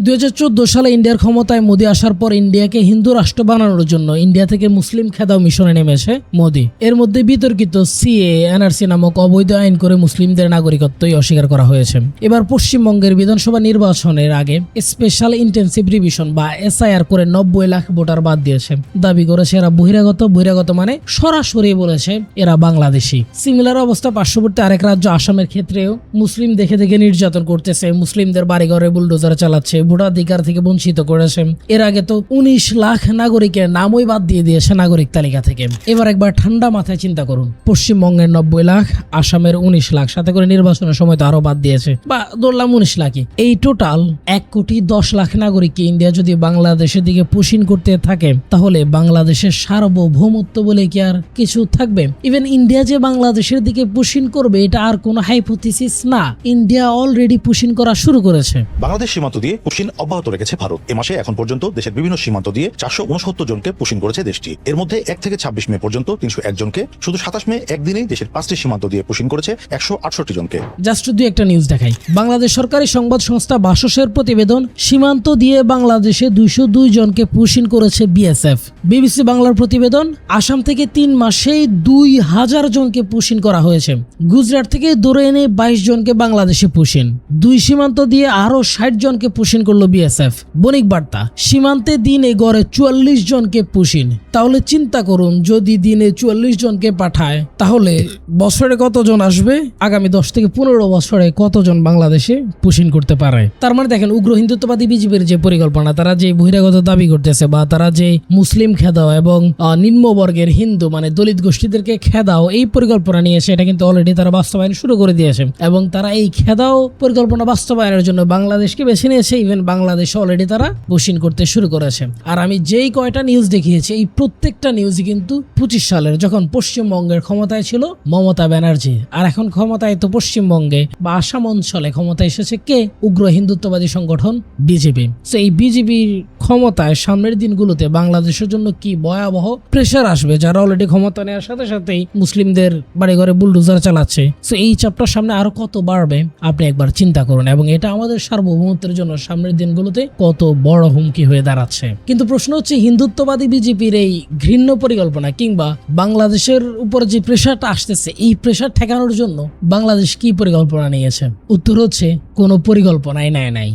[SPEAKER 3] 2014 সালে ইন্ডিয়ার ক্ষমতায় মোদি আসার পর ইন্ডিয়াকে হিন্দু রাষ্ট্র বানানোর জন্য ইন্ডিয়া থেকে মুসলিম খেদাও মিশনে নেমেছে মোদি। এর মধ্যে বিতর্কিত সিএ, এনআরসি নামক অবৈধ আইন করে মুসলিমদের নাগরিকত্বই অস্বীকার করা হয়েছে। এবার পশ্চিমবঙ্গের বিধানসভা নির্বাচনের আগে স্পেশাল ইন্টেন্সিভ রিভিশন বা এসআইআর করে 90 লাখ ভোটার বাদ দিয়েছে। দাবি করেছে এরা বহিরাগত। বহিরাগত মানে সরাসরি বলেছে এরা বাংলাদেশি। সিমিলার অবস্থা পার্শ্ববর্তী আরেক রাজ্য আসামের ক্ষেত্রেও মুসলিম দেখে দেখে নির্যাতন করতেছে, মুসলিমদের বাড়িঘরে বুলডোজার চালাচ্ছে, ভোটাধিকার থেকে বঞ্চিত করেছে। এর আগে তো 19 লাখ নাগরিকের নামই বাদ দিয়ে দিয়েছে নাগরিক তালিকা থেকে। এবার একবার ঠান্ডা মাথায় চিন্তা করুন, পশ্চিমবঙ্গের 90 লাখ, আসামের 19 লাখ, সাথে করে নির্বাচনের সময় তো আরো বাদ দিয়েছে, বা ধরলাম 19 লাখই। এই টোটাল 1,10,00,000 নাগরিককে ইন্ডিয়া যদি বাংলাদেশের দিকে পুশিং করতে থাকে, তাহলে বাংলাদেশের সার্বভৌমত্ব বলে কি আর কিছু থাকবে? ইভেন ইন্ডিয়া যে বাংলাদেশের দিকে পুশিং করবে এটা আর কোনো হাইপোথিসিস না। ইন্ডিয়া অলরেডি পুশিং করা শুরু করেছে।
[SPEAKER 7] বাংলাদেশ সীমান্ত দিয়ে পুশিং অব্যাহত রেখেছে ভারত। এ মাসে এখন পর্যন্ত দেশের বিভিন্ন সীমান্ত দিয়ে 469 জনকে পুশিং করেছে দেশটি। এর মধ্যে 1 থেকে 26 মে পর্যন্ত 301 জনকে, শুধু 27 মে একদিনেই দেশের 5টি সীমান্ত দিয়ে পুশিং করেছে 168 জনকে।
[SPEAKER 3] জাস্ট দুই একটা নিউজ দেখাই। বাংলাদেশ সরকারি সংবাদ সংস্থা বাসসের প্রতিবেদন, সীমান্ত দিয়ে বাংলাদেশে 202 জনকে পুশিং করেছে বিএসএফ। বিবিসি বাংলার প্রতিবেদন, আসাম থেকে 3 মাসেই 2000 জনকে পুশিং করা হয়েছে। গুজরাট থেকে ধরে এনে 22 জনকে বাংলাদেশে পুশিং। 2 সীমান্ত দিয়ে আরো 60 জনকে পুশিং করল করলো বিএসএফ। বণিক বার্তা, সীমান্তে দিনে গড়ে 44 জনকে পুশিন। তাহলে চিন্তা করুন, যদি দিনে 44 জনকে পাঠায় তাহলে বছরে কতজন আসবে? আগামী 10 থেকে 15 বছরে কতজন বাংলাদেশে পুশিন করতে পারে? তার মানে দেখেন, উগ্র হিন্দুত্ববাদী বিজেপির যে পরিকল্পনা, তারা যে বহিরাগত দাবি করতেছে বা তারা যে মুসলিম খেদাও এবং নিম্নবর্গের হিন্দু মানে দলিত গোষ্ঠীদেরকে খেদাও এই পরিকল্পনা নিয়ে সেটা কিন্তু অলরেডি তারা বাস্তবায়ন শুরু করে দিয়েছে এবং তারা এই খেদাও পরিকল্পনা বাস্তবায়নের জন্য বাংলাদেশকে বেছে নিয়েছে। ইভেন বাংলাদেশে অলরেডি তারা পুশিন করতে শুরু করেছে। আর আমি যেই কয়টা নিউজ দেখিয়েছি এই প্রত্যেকটা নিউজই কিন্তু 25 সালের, যখন পশ্চিমবঙ্গের ক্ষমতায় ছিল মমতা ব্যানার্জি, আর এখন ক্ষমতায় তো পশ্চিমবঙ্গে বা আসাম অঞ্চলে ক্ষমতায় এসেছে কে? উগ্র হিন্দুত্ববাদী সংগঠন বিজেপি। তো এই বিজেপির ক্ষমতায় সামনের দিনগুলোতে বাংলাদেশের জন্য কি ভয়াবহ প্রেশার আসবে, যারা অলরেডি ক্ষমতা নেওয়ার সাথে সাথেই মুসলিমদের বাড়ি ঘরে বুলডোজার চালাচ্ছে। তো এই চাপটার সামনে আরো কত বাড়বে আপনি একবার চিন্তা করুন, এবং এটা আমাদের সার্বভৌমত্বের জন্য সামনের দিনগুলোতে কত বড় হুমকি হয়ে দাঁড়াচ্ছে। কিন্তু প্রশ্ন হচ্ছে, হিন্দুত্ববাদী বিজেপির এই ঘৃণ্য পরিকল্পনা কিংবা বাংলাদেশের উপর যে প্রেশারটা আসতেছে, এই প্রেশার ঠেকানোর জন্য বাংলাদেশ কি পরিকল্পনা নিয়েছে? উত্তর হচ্ছে, কোনো পরিকল্পনাই নেয় নাই।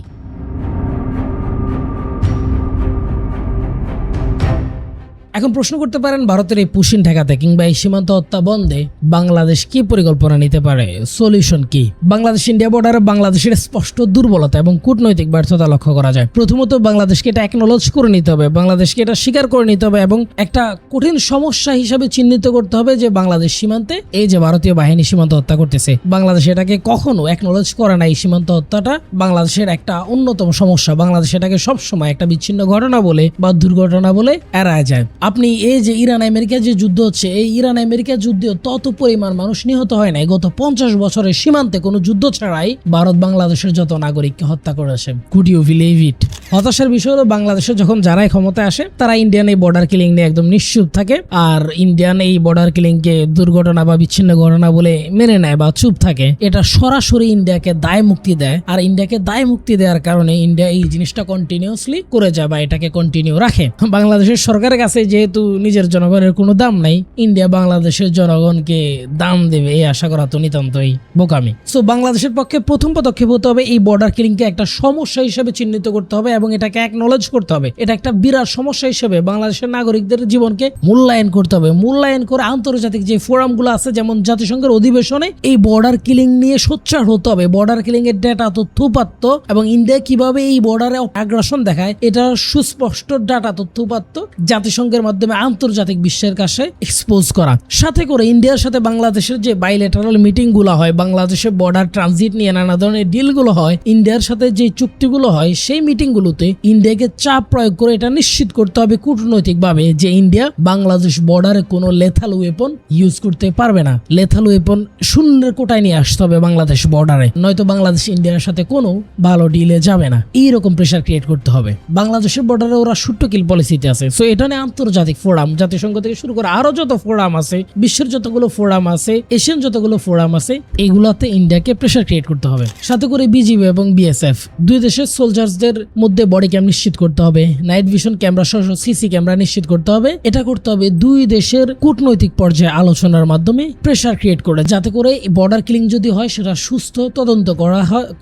[SPEAKER 3] এখন প্রশ্ন করতে পারেন, ভারতের এই পুশিন ঠেকাতে কিংবা এই সীমান্ত হত্যা বন্ধে বাংলাদেশ কি পরিকল্পনা নিতে পারে? সলিউশন কি? বাংলাদেশ ইন্ডিয়া বর্ডারে বাংলাদেশের স্পষ্ট দুর্বলতা এবং কূটনৈতিক ব্যর্থতা লক্ষ্য করা যায়। প্রথমত বাংলাদেশকে এটা অ্যাকনোলজ করে নিতে হবে, বাংলাদেশকে এটা স্বীকার করে নিতে হবে এবং একটা কঠিন সমস্যা হিসাবে চিহ্নিত করতে হবে যে বাংলাদেশ সীমান্তে এই যে ভারতীয় বাহিনী সীমান্ত হত্যা করতেছে, বাংলাদেশ এটাকে কখনো অ্যাকনোলজ করে না। এই সীমান্ত হত্যাটা বাংলাদেশের একটা অন্যতম সমস্যা। বাংলাদেশ এটাকে সবসময় একটা বিচ্ছিন্ন ঘটনা বলে বা দুর্ঘটনা বলে এড়ায় যায়। আপনি এই যে ইরান আমেরিকা যে যুদ্ধ হচ্ছে, এই ইরান আমেরিকা যুদ্ধে তত পরিমাণ মানুষ নিহত হয় নাই। গত 50 বছরের সীমান্তে কোনো যুদ্ধ ছাড়াই ভারত বাংলাদেশের যত নাগরিককে হত্যা করেছে। Could you believe it? হতাশার বিষয় হলো, বাংলাদেশে যখন যারাই ক্ষমতায় আসে তারা ইন্ডিয়ান এই বর্ডার কিলিং নিয়ে একদম নিশ্চুপ থাকে, আর ইন্ডিয়ান এই বর্ডার কিলিংকে দুর্ঘটনা বা বিচ্ছিন্ন ঘটনা বলে মেনে নেয় বা চুপ থাকে। এটা সরাসরি ইন্ডিয়াকে দায় মুক্তি দেয়, আর ইন্ডিয়াকে দায় মুক্তি দেওয়ার কারণে ইন্ডিয়া এই জিনিসটা কন্টিনিউয়াসলি করে যায় বা এটাকে কন্টিনিউ রাখে। বাংলাদেশের সরকারের কাছে যেহেতু নিজের জনগণের কোনো দাম নাই, ইন্ডিয়া বাংলাদেশের জনগণকে দাম দেবে এই আশা করা তো নিতান্তই বোকামি। সো বাংলাদেশের পক্ষে প্রথম পদক্ষেপ হতে হবে এই বর্ডার কিলিংকে একটা সমস্যা হিসেবে চিহ্নিত করতে হবে এবং এটাকে অ্যাকনোলেজ করতে হবে। এটা একটা বিরাট সমস্যা হিসেবে বাংলাদেশের নাগরিকদের জীবনকে মূল্যায়ন করতে হবে। মূল্যায়ন করে আন্তর্জাতিক যে ফোরামগুলো আছে, যেমন জাতিসংঘের অধিবেশনে এই বর্ডার কিলিং নিয়ে সোচ্চার হতে হবে। বর্ডার কিলিং এর ডেটা তথ্যপাত্য এবং ইন্ডিয়া কিভাবে এই বর্ডারে আগ্রাসন দেখায় এটা সুস্পষ্ট ডাটা তথ্যপাত্য জাতিসংঘের মাধ্যমে আন্তর্জাতিক বিশ্বের কাছে এক্সপোজ করা। সাথে করে ইন্ডিয়ার সাথে বাংলাদেশের যে বাইলেটারাল মিটিং গুলো হয়, বাংলাদেশের বর্ডার ট্রানজিট নিয়ে নানা ধরনের ডিল গুলো হয়, ইন্ডিয়ার সাথে যে চুক্তিগুলো হয়, সেই মিটিং গুলোতে ইন্ডিয়াকে চাপ প্রয়োগ করে এটা নিশ্চিত করতে হবে কূটনৈতিক ভাবে যে ইন্ডিয়া বাংলাদেশ বর্ডারে কোনো লেথাল ওয়েপন ইউজ করতে পারবে না। লেথাল ওয়েপন শূন্যের কোটায় নিয়ে আসতে হবে বাংলাদেশ বর্ডারে, নয়তো বাংলাদেশ ইন্ডিয়ার সাথে কোনো ভালো ডিলে যাবে না। এইরকম প্রেশার ক্রিয়েট করতে হবে। বাংলাদেশের বর্ডারে ওরা শুট্ট কিল পলিসিতে আছে। সো এটা নিয়ে আন্তর্জাতিক ফোরাম, জাতিসংঘ থেকে শুরু করে আরো যত ফোরাম আছে, বিশ্বের যতগুলো ফোরাম আছে, এশিয়ান যতগুলো ফোরাম আছে, এগুলাতে ইন্ডিয়াকে প্রেশার ক্রিয়েট করতে হবে। সাথে করে বিজিবি এবং বিএসএফ দুই দেশের সোলজার্সদের মধ্যে বডি ক্যাম নিশ্চিত করতে হবে, নাইট ভিশন ক্যামেরা সহ সিসি ক্যামেরা নিশ্চিত করতে হবে। এটা করতে হবে দুই দেশের কূটনৈতিক পর্যায়ে আলোচনার মাধ্যমে প্রেশার ক্রিয়েট করে, যাতে করে বর্ডার কিলিং যদি হয় সেটা সুস্থ তদন্ত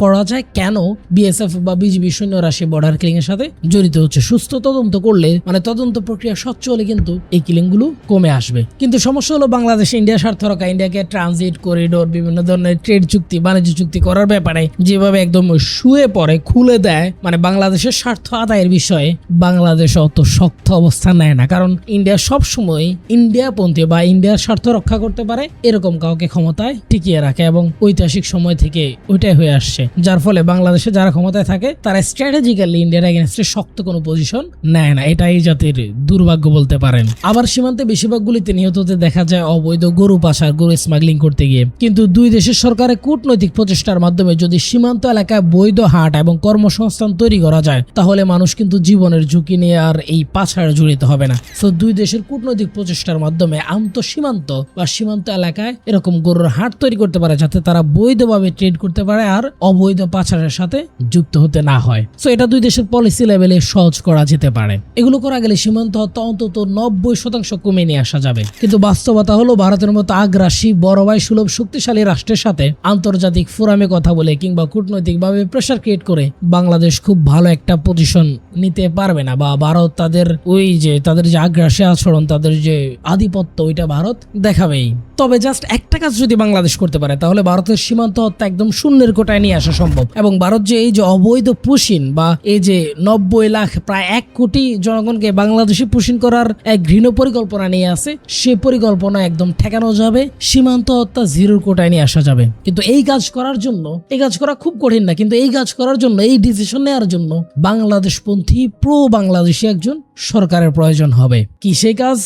[SPEAKER 3] করা যায় কেন বিএসএফ বা বিজিবি সৈন্যরা সেই বর্ডার কিলিং এর সাথে জড়িত হচ্ছে। সুস্থ তদন্ত করলে, মানে তদন্ত প্রক্রিয়া স্বচ্ছ হলে কিন্তু এই কিলিং গুলো কমে আসবে। কিন্তু সমস্যা হলো বাংলাদেশ ইন্ডিয়া স্বার্থ রক্ষা, ইন্ডিয়াকে ট্রানজিট করিডোর, বিভিন্ন ধরনের ট্রেড চুক্তি, বাণিজ্য চুক্তি করার ব্যাপারে যেভাবে একদম শুয়ে পড়ে, খুলে দেয়, মানে বাংলাদেশের স্বার্থ আদায়ের বিষয়ে বাংলাদেশ অত শক্ত অবস্থান নেয় না। কারণ ইন্ডিয়া সবসময় ইন্ডিয়াপন্থী বা ইন্ডিয়ার স্বার্থ রক্ষা করতে পারে এরকম কাউকে ক্ষমতায় টিকিয়ে রাখে, এবং ঐতিহাসিক সময় থেকে ওইটাই হয়ে আসছে। যার ফলে বাংলাদেশে যারা ক্ষমতায় থাকে তারা স্ট্র্যাটেজিক্যালি ইন্ডিয়ার এগেইনস্টে শক্ত কোনো পজিশন নেয় না। এটাই জাতির দুর্ভাগ্য বলতে পারেন। আবার সীমান্তে বেশিরভাগ গুলিতে নিহত হতে দেখা যায় অবৈধ গরু পাচার, গরু স্মাগলিং করতে গিয়ে। কিন্তু দুই দেশের সরকারের কূটনৈতিক প্রচেষ্টার মাধ্যমে যদি সীমান্ত এলাকায় বৈধ হাট এবং কর্মসংস্থান তৈরি করা যায়, তাহলে মানুষ কিন্তু জীবনের ঝুঁকি নিয়ে আর এই পাচারে জড়িত হবে না। তো দুই দেশের কূটনৈতিক প্রচেষ্টার মাধ্যমে আন্তঃসীমান্ত বা সীমান্ত এলাকায় এরকম গরুর হাট তৈরি করতে পারে, যাতে তারা বৈধভাবে ট্রেড করতে পারে আর অবৈধ পাচারের সাথে যুক্ত হতে না হয়। তো এটা দুই দেশের পলিসি লেভেলে সহজ করা যেতে পারে। এগুলো করা গেলে সীমান্ত হত্যা অন্তত 90% কমে নিয়ে আসা যাবে। কিন্তু বাস্তবতা হলো ভারতের মতো আগ্রাসী বড় ভাই সুলভ শক্তিশালী রাষ্ট্রের সাথে আন্তর্জাতিক ফোরামে কথা বলে কিংবা কূটনৈতিকভাবে প্রেসার ক্রিয়েট করে বাংলাদেশ খুব ভালো একটা পজিশন নিতে পারবে না, বা ভারত তাদের তাদের যে আগ্রাসী আচরণ, তাদের যে আধিপত্য, ওইটা ভারত দেখাবেই। তবে জাস্ট একটা কাজ যদি বাংলাদেশ করতে পারে তাহলে ভারতের সীমান্ত হত্যা একদম শূন্যের কোটায় নিয়ে আসা সম্ভব। এবং ভারত যে এই যে অবৈধ পুশিন বা এই যে 90 লাখ প্রায় 1 কোটি জনগণকে বাংলাদেশে পুশিন করার এক ঘৃণ পরিকল্পনা নিয়ে আছে, সে পরিকল্পনা একদম ঠেকানো যাবে, সীমান্ত হত্যা জিরোর কোটায় নিয়ে আসা যাবে। কিন্তু এই কাজ করার জন্য, এই কাজ করা খুব কঠিন না, কিন্তু এই কাজ করার জন্য, এই ডিসিশন নেওয়ার জন্য বাংলাদেশপন্থী প্রো বাংলাদেশী একজন সরকারের প্রয়োজন হবে। কি সেই কাজ?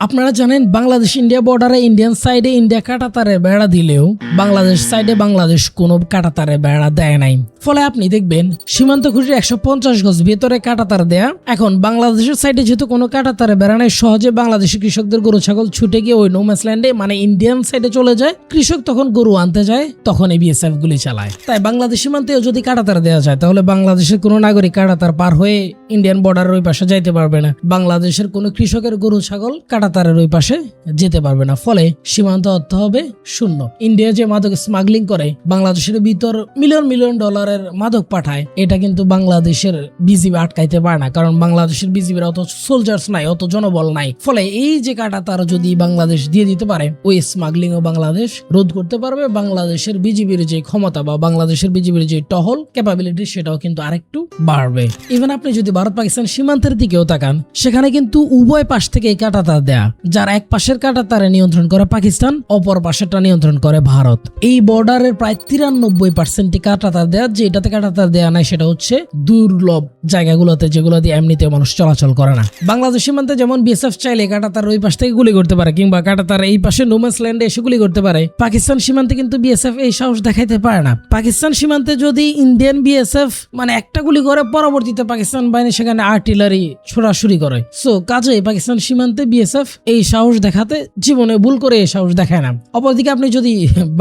[SPEAKER 3] আপনারা জানেন বাংলাদেশ ইন্ডিয়া বর্ডারে ইন্ডিয়ান সাইডে ইন্ডিয়া কাঁটাতারের বেড়া দিলেও বাংলাদেশ সাইডে বাংলাদেশ কোনো কাঁটাতারের বেড়া দেয় নাই। ফলে আপনি দেখবেন সীমান্ত খুঁটির 150 গজ ভেতরে কাঁটাতার দেয়া। এখন বাংলাদেশের সাইডে যেহেতু কোনো কাঁটাতারের বেড়া নেই, সহজে বাংলাদেশি কৃষকদের গরু ছাগল ছুটে গিয়ে ওই নোম্যাসল্যান্ডে মানে ইন্ডিয়ান সাইডে চলে যায়। কৃষক তখন গরু আনতে যায়, তখন এই বিএসএফ গুলি চালায়। তাই বাংলাদেশ সীমান্তেও যদি কাঁটাতার দেওয়া যায় তাহলে বাংলাদেশের কোনো নাগরিক কাঁটাতার পার হয়ে ইন্ডিয়ান বর্ডারের ওই পাশে যাইতে পারবে না, বাংলাদেশের কোনো কৃষকের গরু ছাগল কাঁটাতারের ওই পাশে যেতে পারবে না। ফলে সীমান্ত হত্যা হবে শূন্য। ইন্ডিয়া যে মাদক স্মাগলিং করে, বাংলাদেশের ভিতর মিলিয়ন মিলিয়ন ডলারের মাদক পাঠায়, এটা কিন্তু বাংলাদেশের বিজিবি আটকাইতে পারে না, কারণ বাংলাদেশের বিজিবির অত সোলজার্স নাই, অত জনবল নাই। ফলে এই যে কাঁটাতার যদি বাংলাদেশ দিয়ে দিতে পারে, ওই স্মাগলিং ও বাংলাদেশ রোধ করতে পারবে। বাংলাদেশের বিজিবির যে ক্ষমতা বা বাংলাদেশের বিজিবির যে টহল ক্যাপাবিলিটি, সেটাও কিন্তু আরেকটু বাড়বে। ইভেন আপনি যদি ভারত পাকিস্তান সীমান্তের দিকেও তাকান, সেখানে কিন্তু উভয় পাশ থেকে এই কাঁটাতার দেয়া, যার এক পাশের কাঁটাতারে নিয়ন্ত্রণ করে পাকিস্তান, অপর পাশেরটা নিয়ন্ত্রণ করে ভারত। এই বর্ডারের প্রায় 93% কাঁটাতার দেয়া, যেটাতে কাঁটাতার দেয়া নাই সেটা হচ্ছে দুর্লভ জায়গাগুলোতে, যেগুলো দিয়ে এমনিতে মানুষ চলাচল করে না। বাংলাদেশ সীমান্তে যেমন বিএসএফ চাইলে কাঁটাতার ওই পাশ থেকে গুলি করতে পারে, কিংবা কাঁটাতার এই পাশে নোম্যাসল্যান্ডে এসে গুলি করতে পারে, পাকিস্তান সীমান্তে কিন্তু বিএসএফ এই সাহস দেখাইতে পারে না। পাকিস্তান সীমান্তে যদি ইন্ডিয়ান বিএসএফ মানে একটা গুলি করে, পরবর্তীতে পাকিস্তান বাহিনী সেখানে আর্টিলারি ছোড়াছুরি করে। সো কাজেই পাকিস্তান সীমান্তে বিএসএফ এই সাহস দেখাতে জীবনে ভুল করে এই সাহস দেখায় না। অপরদিকে আপনি যদি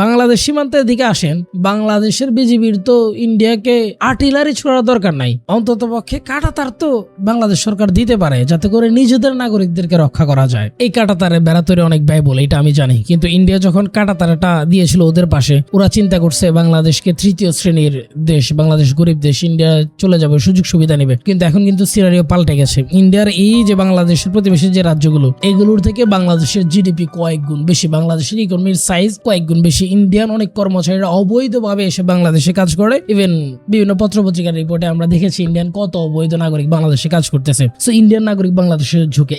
[SPEAKER 3] বাংলাদেশ সীমান্তের দিকে আসেন, বাংলাদেশের বিজিবির তো ইন্ডিয়াকে আর্টিলারি ছোড়ার দরকার নাই, অন্তত পক্ষে কাঁটাতার তো বাংলাদেশ সরকার দিতে পারে, যাতে করে নিজেদের নাগরিকদেরকে রক্ষা করা যায়। এই কাঁটাতারে বেড়া তৈরি অনেক ব্যয়বহুল, এটা আমি জানি, কিন্তু ইন্ডিয়া যখন কাঁটাতারটা দিয়েছিল ওদের পাশে, ওরা চিন্তা করছে বাংলাদেশকে তৃতীয় শ্রেণীর দেশ, বাংলাদেশ গরিব দেশ, ইন্ডিয়া চলে যাবে, সুযোগ সুবিধা নেবে। কিন্তু এখন কিন্তু সিনারিও পাল্টে গেছে। ইন্ডিয়ার এই যে বাংলাদেশের প্রতিবেশী যে রাজ্যগুলো, এগুলোর থেকে বাংলাদেশের জিডিপি কয়েক গুণ বেশি, বাংলাদেশের ইকোনমির সাইজ কয়েক গুণ বেশি। ইন্ডিয়ান অনেক কর্মচারীরা অবৈধভাবে এসে বাংলাদেশে কাজ করে। ইভেন বিভিন্ন পত্রপত্রিকার রিপোর্টে আমরা দেখেছি ইন্ডিয়ান কত অবৈধ নাগরিক বাংলাদেশে কাজ করতেছে। সো ইন্ডিয়ান নাগরিক বাংলাদেশে ঝুঁকে,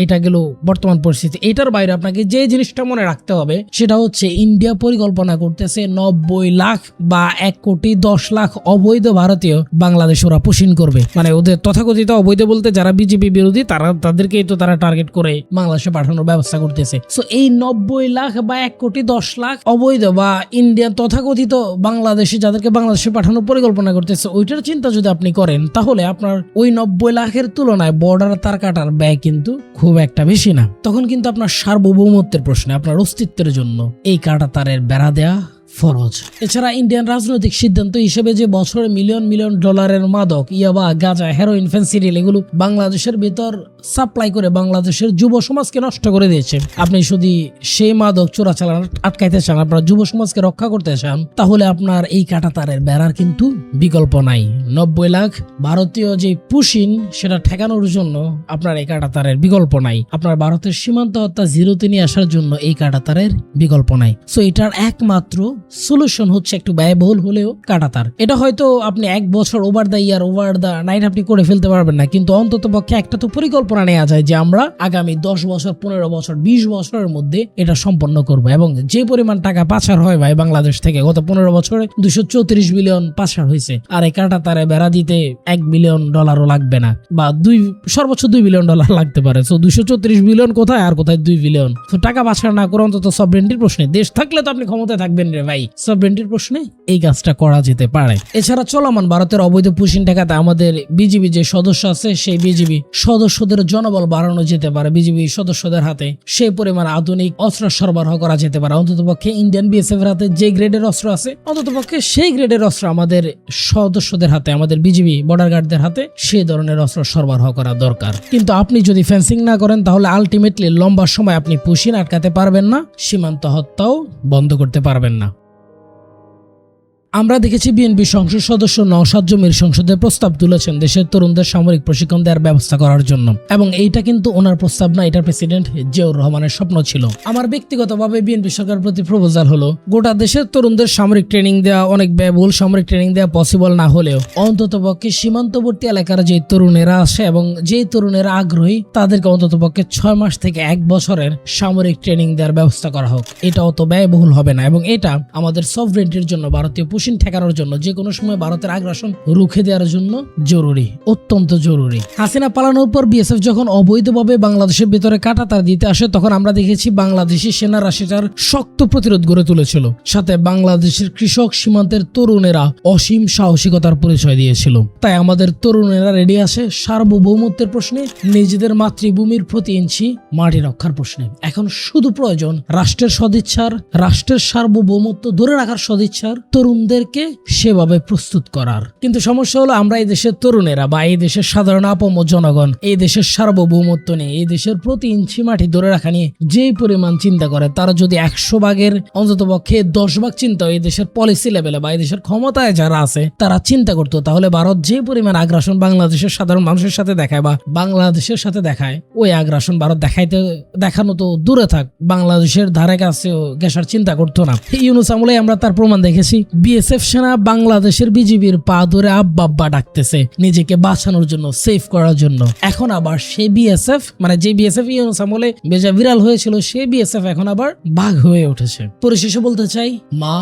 [SPEAKER 3] এটা গেল বর্তমান পরিস্থিতি। এটার বাইরে আপনাকে যে জিনিসটা মনে রাখতে হবে সেটা হচ্ছে ইন্ডিয়া পরিকল্পনা করতেছে 90 লাখ বা 1,10,00,000 অবৈধ ভারতীয় বাংলাদেশ ওরা পুশিন করবে। মানে ওদের তথাকথিত অবৈধ বলতে যারা বিজেপি বিরোধী, তাদেরকেই তো তারা টার্গেট করে বাংলাদেশে পাঠানোর ব্যবস্থা করতেছে। সো এই 90 লাখ বা 1,10,00,000 অবৈধ বা ইন্ডিয়ান তথাকথিত বাংলাদেশে যাদেরকে বাংলাদেশে পাঠানোর পরিকল্পনা করতেছে, ওইটার চিন্তা যদি আপনি করেন, তাহলে আপনার ওই 90 লাখের তুলনায় বর্ডার তার কাটার ব্যয় কিন্তু খুব একটা বেশি না। তখন কিন্তু আপনার সার্বভৌমত্বের প্রশ্নে, আপনার অস্তিত্বের জন্য এই কাঁটাতারের বেড়া দেয়া ফরজ। এছাড়া ইন্ডিয়ান রাজনৈতিক সিদ্ধান্ত হিসেবে যে বছরে মিলিয়ন মিলিয়ন ডলারের মাদক, ইয়াবা, গাঁজা, হেরোইন, ফেন্সিডিল এগুলো বাংলাদেশের ভিতর সাপ্লাই করে বাংলাদেশের যুব সমাজকে নষ্ট করে দিয়েছে। আপনি যদি সেই মাদক চোরাচালান আটকাইতে চান, আপনার যুব সমাজকে রক্ষা করতে চান, তাহলে আপনার এই কাঁটাতারের বেড়ার কিন্তু বিকল্প নাই। 90 লাখ ভারতীয় যে পুশিন, সেটা ঠেকানোর জন্য আপনার এই কাঁটাতারের বিকল্প নাই। আপনার ভারতের সীমান্ত হত্যা জিরোতে নিয়ে আসার জন্য এই কাঁটাতারের বিকল্প নাই। সো এটার একমাত্র সলিউশন হচ্ছে একটু ব্যয়বহুল হলেও কাঁটাতার। এটা হয়তো আপনি 1 বছর over the year, over the night আপনি করে ফেলতে পারবেন না, কিন্তু অন্তত পক্ষে একটা তো পরিকল্পনা নেওয়া যায় যে আমরা আগামী 10 বছর, 15 বছর, 20 বছরের মধ্যে এটা সম্পন্ন করব। এবং যে পরিমাণ টাকা পাচার হয় ভাই বাংলাদেশ থেকে, গত 15 বছরে 234 বিলিয়ন পাচার হয়েছে। আর এই কাঁটাতারে বেড়া দিতে $1 বিলিয়ন লাগবে না, বা সর্বোচ্চ $2 বিলিয়ন লাগতে পারে। তো 234 বিলিয়ন কোথায় আর কোথায় 2 বিলিয়ন? তো টাকা পাচার না করে অন্তত সভরেন্টির প্রশ্নে দেশ থাকলে তো আপনি ক্ষমতায় থাকবেন রে ভাই সবরেন্টির প্রশ্নে এই কাজটা করা যেতে পারে। এছাড়া চলমান ভারতের অবৈধ পুশিং ঠেকাতে আমাদের বিজিবি যে সদস্য আছে সেই বিজিবি সদস্যদের জনবল বাড়ানো যেতে পারে, বিজিবি সদস্যদের হাতে সেই পরিমাণ আধুনিক অস্ত্র সরবরাহ করা যেতে পারে। অন্ততপক্ষে ইন্ডিয়ান বিএসএফ এর হাতে যে গ্রেডের অস্ত্র আছে অন্ততপক্ষে সেই গ্রেডের অস্ত্র আমাদের সদস্যদের হাতে, আমাদের বিজিবি বর্ডার গার্ডদের হাতে সেই ধরনের অস্ত্র সরবরাহ করা দরকার। কিন্তু আপনি যদি ফেন্সিং না করেন তাহলে আলটিমেটলি লম্বা সময় আপনি পুশিং আটকাতে পারবেন না, সীমান্ত হত্যাও বন্ধ করতে পারবেন না। আমরা দেখেছি বিএনপি সংসদ সদস্য নওশাদ জমির সংসদে প্রস্তাব তুলেছেন দেশের তরুণদের সামরিক প্রশিক্ষণ দেওয়ার ব্যবস্থা করার জন্য, এবং এইটা কিন্তু ওনার প্রস্তাব না, এটা প্রেসিডেন্ট জিয়াউর রহমানের স্বপ্ন ছিল। আমার ব্যক্তিগতভাবে বিএনপি সরকারের প্রতি প্রপোজাল হলো গোটা দেশের তরুণদের সামরিক ট্রেনিং দেওয়া, অনেক ব্যয়বহুল সামরিক ট্রেনিং দেওয়া পসিবল না হলেও অন্ততপক্ষে সীমান্তবর্তী এলাকার যে তরুণেরা আসে এবং যেই তরুণেরা আগ্রহী তাদেরকে অন্ততপক্ষে 6 মাস থেকে 1 বছরের সামরিক ট্রেনিং দেওয়ার ব্যবস্থা করা হোক। এটা অত ব্যয়বহুল হবে না এবং এটা আমাদের সভরেন্টির জন্য, ভারতীয় পুশিং ঠেকানোর জন্য, যে কোনো সময় ভারতের আগ্রাসন রুখে দেওয়ার জন্য জরুরি, অত্যন্ত জরুরি। হাসিনা পালানোর পর বিএসএফ যখন অবৈধভাবে বাংলাদেশের ভিতরে কাঁটাতার দিতে আসে তখন আমরা দেখেছি বাংলাদেশি সেনারা সেটার শক্ত প্রতিরোধ গড়ে তুলেছিল, সাথে বাংলাদেশের কৃষক সীমান্তের তরুণেরা অসীম সাহসিকতার পরিচয় দিয়েছিল। তাই আমাদের তরুণেরা রেডি আছে সার্বভৌমত্বের প্রশ্নে, নিজেদের মাতৃভূমির প্রতি ইঞ্চি মাটি রক্ষার প্রশ্নে। এখন শুধু প্রয়োজন রাষ্ট্রের সদিচ্ছার, রাষ্ট্রের সার্বভৌমত্ব ধরে রাখার সদিচ্ছার, তরুণদেরকে সেভাবে প্রস্তুত করার। কিন্তু সমস্যা হলো আমরা এই দেশের তরুণেরা বা এই দেশের সাধারণ আপামর জনগণ এই দেশের সার্বভৌমত্ব নিয়ে, এই দেশের প্রতি ইঞ্চি মাটি ধরে রাখা নিয়ে যেই পরিমাণ চিন্তা করে, তারা যদি 100 ভাগের অন্তত পক্ষে 10 ভাগ চিন্তা এই দেশের পলিসি লেভেলে বা এই দেশের ক্ষমতায় যারা আছে তারা চিন্তা করতো, তাহলে ভারত যে পরিমাণ আগ্রাসন বাংলাদেশের সাধারণ মানুষের সাথে দেখায় বা বাংলাদেশের সাথে দেখায়, ওই আগ্রাসন ভারত দেখানো তো দূরে থাক, বাংলাদেশের ধারে কাছেও গেসার চিন্তা করতো না। ইউনূস আমলে আমরা তার প্রমাণ দেখেছি। বিএসএফ সেনা বাংলাদেশের বিজিবির পা ধরে আব্বা আব্বা ডাকতেছে নিজেকে বাঁচানোর জন্য, সেভ করার জন্য। এখন আবার সেই বিএসএফ, মানে যে বিএসএফ ইউনূস আমলে বেজা বিড়াল হয়েছিল, সেই বিএসএফ এখন আবার বাঘ হয়ে উঠেছে। পরিশেষে বলতে চাই, মা,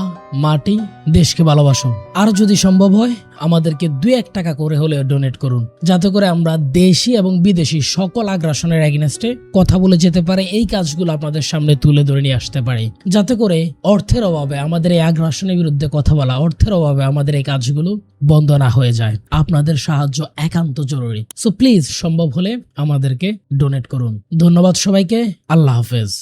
[SPEAKER 3] মাটি, দেশকে ভালোবাসুন। আর যদি সম্ভব হয় আমাদেরকে 2-1 টাকা করে হলেও ডোনেট করুন, যাতে করে আমরা দেশি এবং বিদেশি সকল আগ্রাসনের এগেইনস্টে কথা বলে যেতে পারে। এই কাজগুলো আপনাদের সামনে তুলে ধরে নিয়ে আসতে পারি, যাতে করে অর্থের অভাবে আমাদের এই আগ্রাসনের বিরুদ্ধে কথা বলা, অর্থের অভাবে আমাদের এই কাজগুলো বন্ধ না হয়ে যায়। আপনাদের সাহায্য একান্ত জরুরি। সো প্লিজ সম্ভব হলে আমাদেরকে ডোনেট করুন। ধন্যবাদ সবাইকে। আল্লাহ হাফেজ।